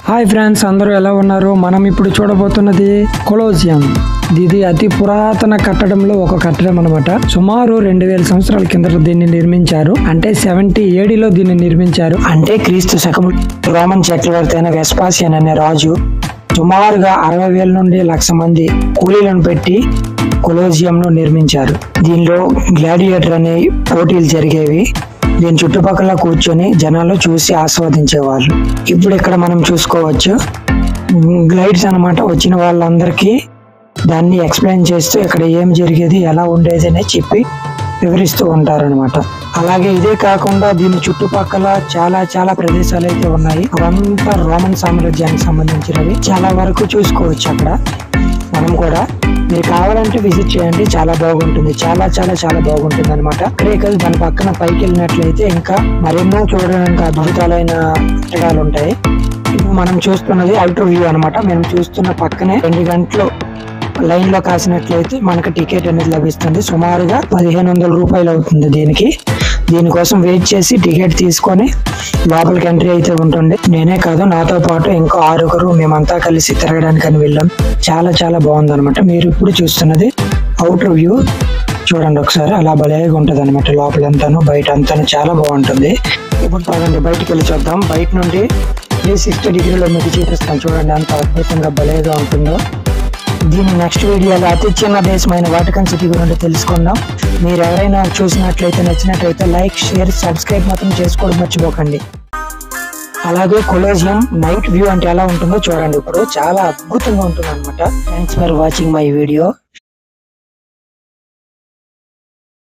Hi friends, అందరూ ఎలా ఉన్నారు? మనం ఇప్పుడు చూడబోతున్నది కొలోజియం. ఇది అతి పురాతన కట్టడంలో ఒక కట్టడం అనమాట. సుమారు 2000 సంవత్సరాల కిందట దీన్ని నిర్మించారు. అంటే 70 AD లో దీన్ని నిర్మించారు. అంటే క్రీస్తు శకం. రోమన్ చక్రవర్తి అయిన వెస్పాసియన్ అనే రాజు సుమారుగా 60,000 నుండి 1,00,000 మంది కూలీలను పెట్టి కొలోజియం ను నిర్మించారు. దీనిలో గ్లాడియేటర్ అనే పోటీలు జరిగేవి. దీని చుట్టుపక్కల కూర్చొని జనాలు చూసి ఆస్వాదించేవాళ్ళు. ఇప్పుడు ఇక్కడ మనం చూసుకోవచ్చు గ్లైడ్స్ అనమాట. వచ్చిన వాళ్ళందరికీ దాన్ని ఎక్స్ప్లెయిన్ చేస్తూ ఇక్కడ ఏం జరిగేది, ఎలా ఉండేది అని చెప్పి వివరిస్తూ ఉంటారనమాట. అలాగే ఇదే కాకుండా దీని చుట్టుపక్కల చాలా ప్రదేశాలు అయితే ఉన్నాయి. అవంతా రోమన్ సామ్రాజ్యానికి సంబంధించినవి. చాలా వరకు చూసుకోవచ్చు అక్కడ. మనం కూడా మీరు కావాలంటే విజిట్ చేయండి, చాలా బాగుంటుంది. చాలా బాగుంటుంది అనమాట. ఇక్కడే కాదు, దాని పక్కన పైకి వెళ్ళినట్లయితే ఇంకా మరెన్నో చూడడానికి అద్భుతాలైన కట్టడాలు ఉంటాయి. ఇప్పుడు మనం చూస్తున్నది అవుటర్ వ్యూ అనమాట. మేము చూస్తున్న పక్కనే 2 గంటలు లైన్ లో కాసినట్లయితే మనకు టికెట్ అనేది లభిస్తుంది. సుమారుగా 1,500 రూపాయలు అవుతుంది దీనికోసం వెయిట్ చేసి టికెట్ తీసుకొని లోపలికి ఎంట్రీ అయితే ఉంటుంది. నేనే కాదు, నాతో పాటు ఇంకో 6 మేమంతా కలిసి తిరగడానికి అని వెళ్ళాం. చాలా బాగుంది అనమాట. మీరు ఇప్పుడు చూస్తున్నది అవుటర్ వ్యూ చూడండి ఒకసారి. అలా భలేగా ఉంటుంది అనమాట. లోపలంతాను బయట అంతాను చాలా బాగుంటుంది. ఇప్పుడు పదండి బయటకు వెళ్ళి చూద్దాం. బయట నుండి 360 డిగ్రీలో మీకు చూపిస్తాను. చూడండి అంత అద్భుతంగా భలేగా ఉంటుందో. దీని నెక్స్ట్ వీడియోలో అతి చిన్న దేశమైన వాటికన్ సిటీ గురించి తెలుసుకుందాం. మీరు ఎవరైనా చూసినట్లయితే నచ్చినట్లయితే లైక్, షేర్, సబ్స్క్రైబ్ మాత్రం చేసుకోవడం మర్చిపోకండి. అలాగే కొలోజియం నైట్ వ్యూ అంటే ఎలా ఉంటుందో చూడండి. ఇప్పుడు చాలా అద్భుతంగా ఉంటుంది అనమాట. Thanks for watching my video.